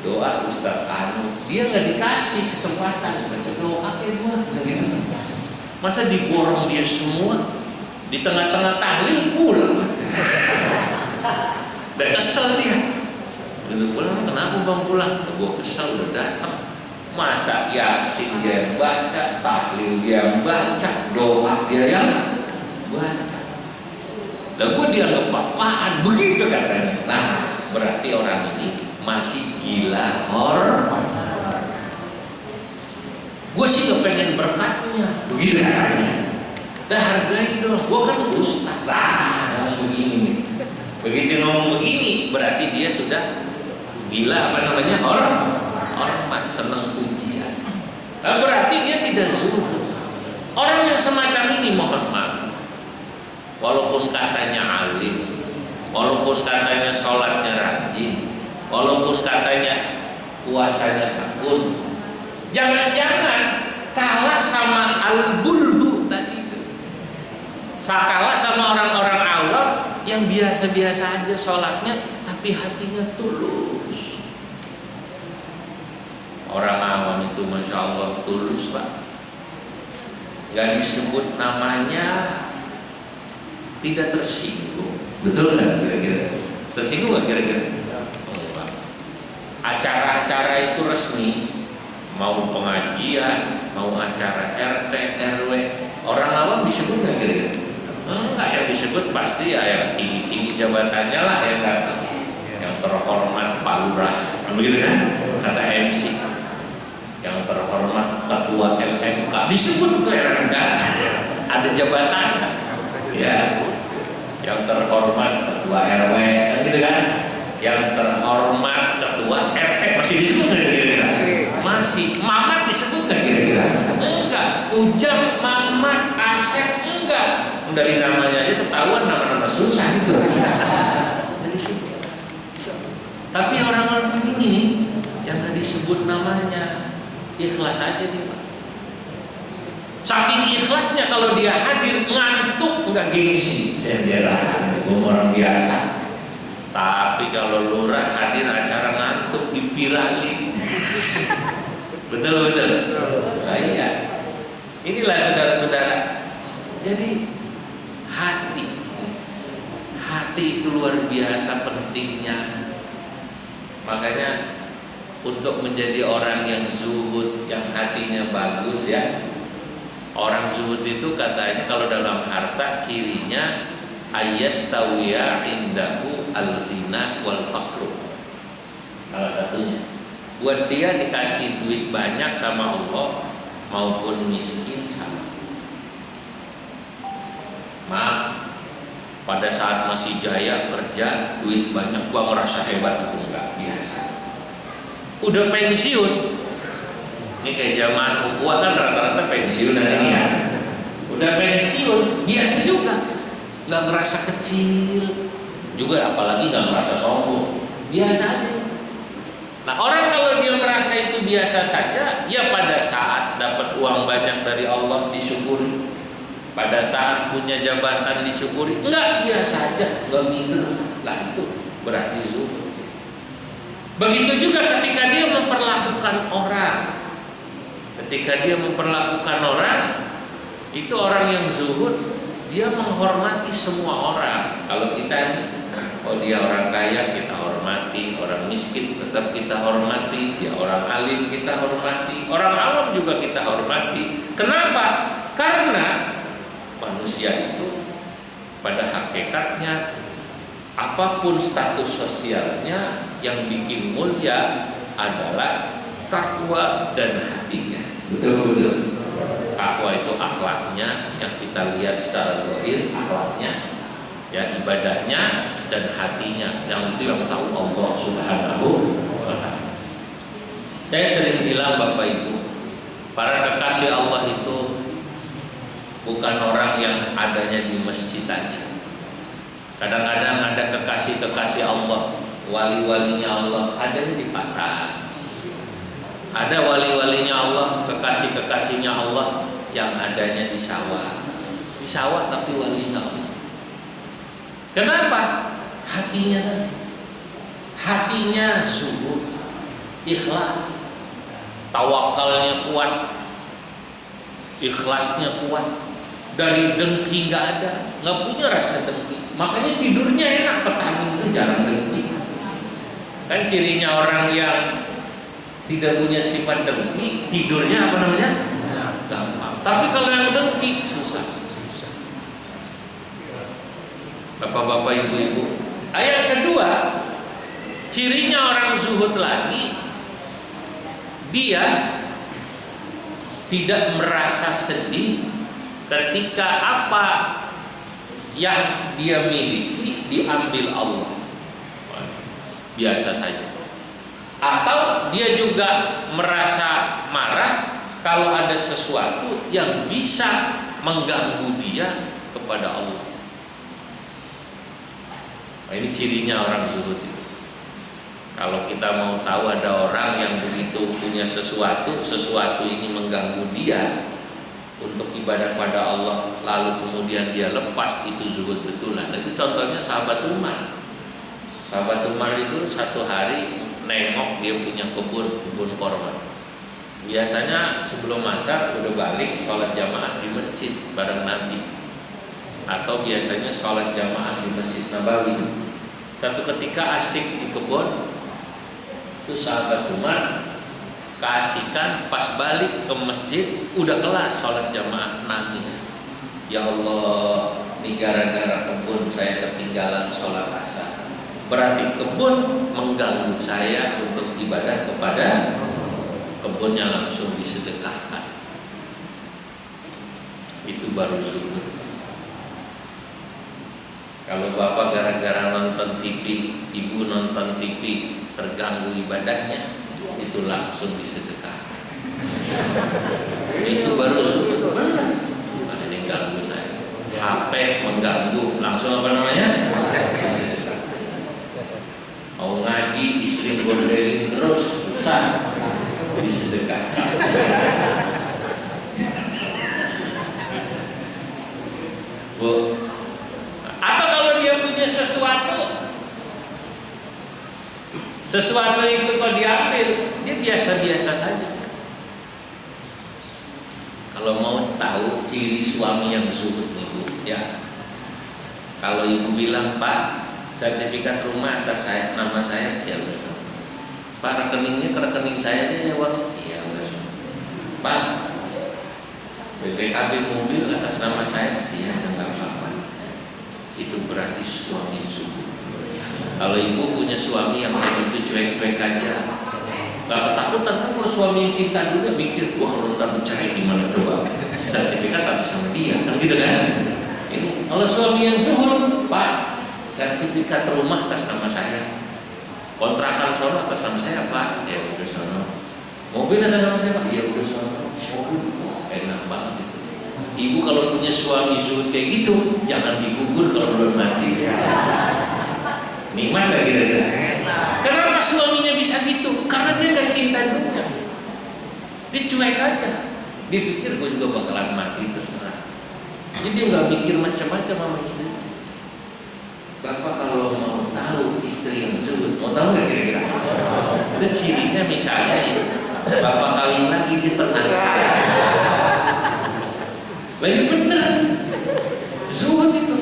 doa Ustaz Anu, dia nggak dikasih kesempatan baca doa kayak gua gitu. Masa digorong dia semua di tengah-tengah tahlil pulang. Dan kesel dia. Begitu pulang, kenapa bang pulang? Gua kesel udah datang. Masa Yasin dia yang baca, tahlil dia yang baca, doa dia yang baca. Lah gue dianggap apaan? Begitu katanya. Nah, berarti orang ini masih gila hormat. Gue sih gak pengen berkatnya. Begitu katanya. Dah hargai dong. Gue kan ustaz. Lah, ngomong begini nih. Begitu ngomong begini, berarti dia sudah gila apa namanya? Hormat, senang pujian. Nah, berarti dia tidak zuhud. Orang yang semacam ini mohon maaf, walaupun katanya alim, walaupun katanya sholatnya rajin, walaupun katanya puasanya tekun, jangan-jangan kalah sama al-bulhu tadi itu. Kalah sama orang-orang awam yang biasa-biasa aja sholatnya, tapi hatinya tulus. Orang awam itu Masya Allah tulus Pak. Gak disebut namanya tidak tersinggung. Betul kan kira-kira? Tersinggung gak kira-kira? Enggak. Acara-acara itu resmi, mau pengajian, mau acara RT, RW, orang awam disebut gak kira-kira? Enggak, yang disebut pasti ya yang tinggi-tinggi jabatannya lah yang datang. Yang terhormat Pak Lurah, begitu kan? Kata MC. Yang terhormat ketua LMK disebut itu RMK, ada jabatan ya. Yang terhormat ketua RW kan gitu kan. Yang terhormat ketua RT masih disebut nggak kira-kira? Masih. Mamat disebut nggak kira-kira? Enggak. Ujang, Mamat, Asep enggak. Dari namanya aja ketahuan nama-nama susah itu. Jadi sih. Tapi orang-orang begini nih yang nggak disebut namanya, ikhlas aja dia Pak. Saking ikhlasnya kalau dia hadir ngantuk nggak gengsi, senderan, orang biasa. Tapi kalau lurah hadir acara ngantuk dipirali. Betul. Nah, iya. Inilah saudara-saudara. Jadi hati itu luar biasa pentingnya. Makanya untuk menjadi orang yang zuhud, yang hatinya bagus ya. Orang zuhud itu katanya kalau dalam harta cirinya ayyastawiya indahu al-ghina wal faqru. Salah satunya. Buat dia dikasih duit banyak sama Allah maupun miskin sama. Maaf, pada saat masih jaya kerja duit banyak gua merasa hebat itu enggak biasa. Udah pensiun, ini kayak jamaah ukhuwah kan rata-rata pensiun ini ya. Udah pensiun biasa juga, nggak ngerasa kecil juga, apalagi nggak ngerasa sombong, biasa aja itu. Nah orang kalau dia merasa itu biasa saja, ya pada saat dapat uang banyak dari Allah disyukuri, pada saat punya jabatan disyukuri, enggak biasa aja, nggak minder, lah itu berarti zuhud. Begitu juga ketika dia memperlakukan orang. Ketika dia memperlakukan orang, itu orang yang zuhud, dia menghormati semua orang. Kalau kita ini, oh dia orang kaya kita hormati, orang miskin tetap kita hormati, dia orang alim kita hormati, orang awam juga kita hormati. Kenapa? Karena manusia itu pada hakikatnya apapun status sosialnya, yang bikin mulia adalah takwa dan hatinya. Betul. Takwa itu akhlaknya yang kita lihat secara zahir, akhlaknya, ya ibadahnya dan hatinya, yang itu yang tahu Allah Subhanahu wa ta'ala. Saya sering bilang Bapak Ibu, para kekasih Allah itu bukan orang yang adanya di masjid aja. Kadang-kadang ada kekasih-kekasih Allah, wali-walinya Allah adanya di pasar. Ada wali-walinya Allah, kekasih-kekasihnya Allah yang adanya di sawah. Di sawah tapi walinya Allah. Kenapa? Hatinya zuhud. ikhlas, tawakalnya kuat, ikhlasnya kuat, dari dengki nggak punya rasa dengki, makanya tidurnya enak. Petani itu jarang dengki. Kan cirinya orang yang tidak punya sifat dengki, tidurnya apa namanya? Gampang. Tapi kalau yang dengki susah. Bapak-bapak, ibu-ibu. Ayat kedua, cirinya orang zuhud lagi, dia tidak merasa sedih ketika apa yang dia miliki diambil Allah. Biasa saja. Atau dia juga merasa marah kalau ada sesuatu yang bisa mengganggu dia kepada Allah. Nah, ini cirinya orang zuhud itu. Kalau kita mau tahu ada orang yang begitu punya sesuatu ini mengganggu dia untuk ibadah pada Allah, lalu kemudian dia lepas, itu zuhud betulan. Itu contohnya sahabat Umar. Sahabat Umar itu satu hari nengok dia punya kebun korma. Biasanya sebelum asar udah balik sholat jamaah di masjid bareng Nabi, atau biasanya sholat jamaah di Masjid Nabawi. Satu ketika asik di kebun, itu sahabat Umar keasikan, pas balik ke masjid udah kelar sholat jamaah, nangis. Ya Allah, ini gara-gara kebun saya ketinggalan sholat asar. Berarti kebun mengganggu saya untuk ibadah kepada kebunnya, langsung disedekahkan. Itu baru zuhud. Kalau bapak gara-gara nonton TV, ibu nonton TV terganggu ibadahnya, itu langsung disedekahkan. Itu baru zuhud. Ada yang ganggu saya, HP mengganggu, langsung apa namanya? Mau ngaji, istri gordelin terus, susah, disedekahkan. Bu, atau kalau dia punya sesuatu itu kalau diambil, dia biasa-biasa saja. Kalau mau tahu ciri suami yang zuhud, ibu, ya, kalau ibu bilang, Pak, sertifikat rumah atas saya, nama saya, ya udah so. Pak, rekeningnya ke rekening saya aja ya uangnya, ya udah so. Pak, BPKB mobil atas nama saya, ya nggak apa-apa. Itu berarti suami zuhud. Kalau ibu punya suami yang kayak gitu cuek-cuek aja, nggak ketakutan kan? Kalau suami yang cinta juga mikir, wah kalau ntar bercerai gimana coba, sertifikat atas sama dia, kan gitu kan? Ini kalau suami yang zuhud, Pak, sertifikat rumah atas nama saya, kontrakan sono atas nama saya, Pak, ya udah sono. Mobil atas nama saya, Pak, ya udah sono. Mobil, enak banget itu. Ibu kalau punya suami zuhud kayak gitu, jangan dikubur kalau belum mati. Nikmat gak kira-kira? Kenapa suaminya bisa gitu? Karena dia gak cinta juga. Dia cuek aja. Dia pikir gue juga bakalan mati, terserah. Jadi dia gak mikir macam-macam sama istri. Bapak kalau mau tahu istri yang zuhud, mau tahu gak kira-kira? Itu cirinya misalnya, bapak kawin lagi dia tenang. Lagi bener, zuhud itu.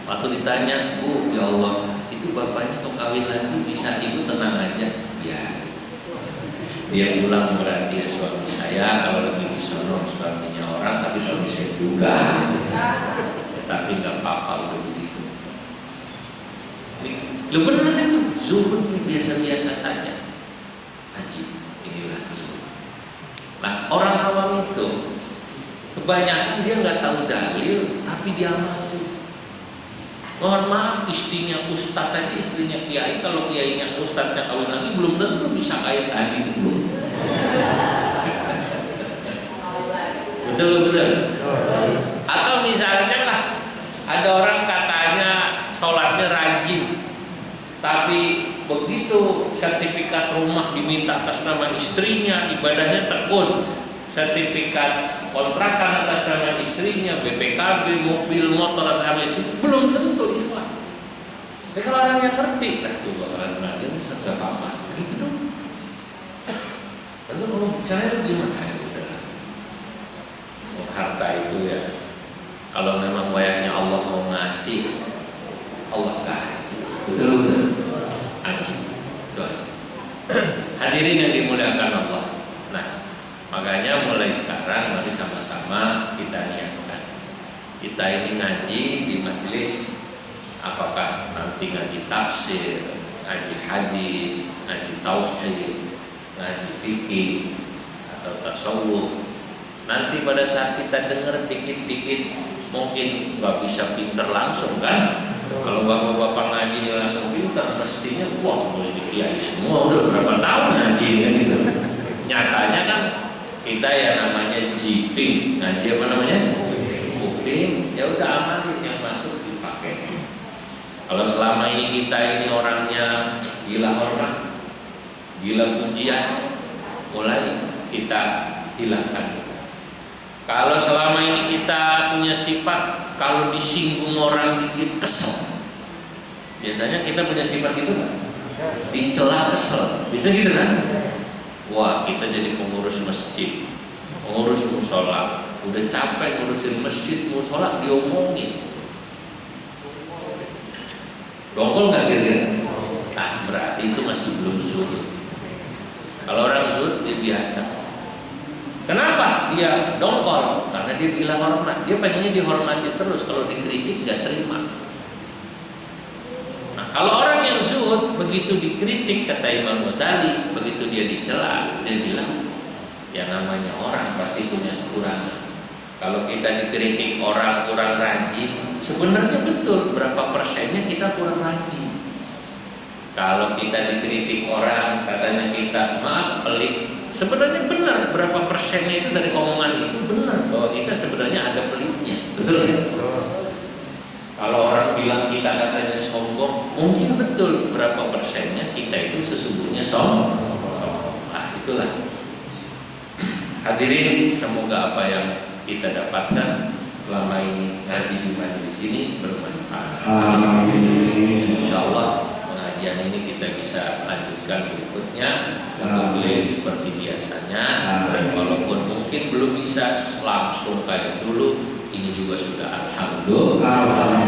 Waktu ditanya, Bu, ya Allah, itu bapaknya kalau kawin lagi bisa ibu tenang aja? Ya. Dia pulang berarti ya suami saya, kalau lagi di sono suaminya orang, tapi suami saya juga. Tapi nggak apa-apa udah begitu. Lu benar itu, zuhud biasa-biasa saja. Haji, inilah zuhud. Nah, orang awam itu kebanyakan dia nggak tahu dalil, tapi dia amalin. Mohon maaf, istrinya ustadz tadi, istrinya kiai, kalau kiainya ustadznya kawin lagi belum tentu bisa kayak tadi dulu. Betul. Atau misalnya lah, ada orang katanya sholatnya rajin, tapi begitu sertifikat rumah diminta atas nama istrinya, ibadahnya tekun. Sertifikat kontrakan atas nama istrinya, BPKB, mobil, motor atas nama istri, belum tentu ikhlas. Kalau orang yang ngerti, lah tuh orang nggak apa-apa. Begitu Kalau memang wayahnya Allah mau ngasih, Allah kasih. Betul. Aji. Itu aja. Hadirin yang dimuliakan Allah. Nah, makanya mulai sekarang mari sama-sama kita niatkan. Kita ini ngaji di majelis, apakah nanti ngaji tafsir, ngaji hadis, ngaji tauhid, ngaji fikih atau tasawuf. Nanti pada saat kita dengar dikit-dikit mungkin nggak bisa pinter langsung kan? Kalau bapak-bapak ngaji langsung pinter, mestinya wah mulai dikiai semua udah berapa tahun ngaji kan gitu. Nyatanya kan kita ya namanya jiping, ngaji apa namanya? Kuping. Ya udah amalin yang masuk dipakai. Kalau selama ini kita ini orangnya gila hormat, gila pujian, mulai kita hilangkan. Kalau selama ini kita punya sifat kalau disinggung orang dikit kesel, biasanya kita punya sifat gitu kan? Dicela kesel, bisa gitu kan? Wah, kita jadi pengurus masjid, pengurus musola, udah capek ngurusin masjid musola diomongin, dongkol nggak kira-kira? Nah, berarti itu masih belum zuhud. Kalau orang zuhud dia biasa. Kenapa dia dongkol? Karena dia gila hormat. Dia pengennya dihormati terus. Kalau dikritik nggak terima. Nah, kalau orang yang zuhud begitu dikritik, kata Imam Ghazali, begitu dia dicela, dia bilang, ya namanya orang pasti punya kekurangan. Kalau kita dikritik orang kurang rajin, sebenarnya betul berapa persennya kita kurang rajin. Kalau kita dikritik orang, katanya kita maaf pelit. Sebenarnya benar berapa persennya itu dari omongan itu benar bahwa kita sebenarnya ada pelitnya, betul ya? Kalau orang bilang kita katanya sombong, mungkin betul berapa persennya kita itu sesungguhnya sombong. Ah, itulah. Hadirin, semoga apa yang kita dapatkan selama ini ngaji di majelis ini bermanfaat. Amin. Insyaallah pengajian ini kita bisa lanjutkan berikutnya untuk beli seperti biasanya. Walaupun mungkin belum bisa langsung kayak dulu, ini juga sudah alhamdulillah.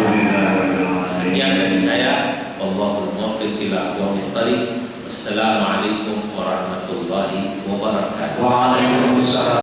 Sekian dari saya. Allahul muwaffiq ila aqwamit thariq. Wassalamualaikum warahmatullahi wabarakatuh. Waalaikumsalam.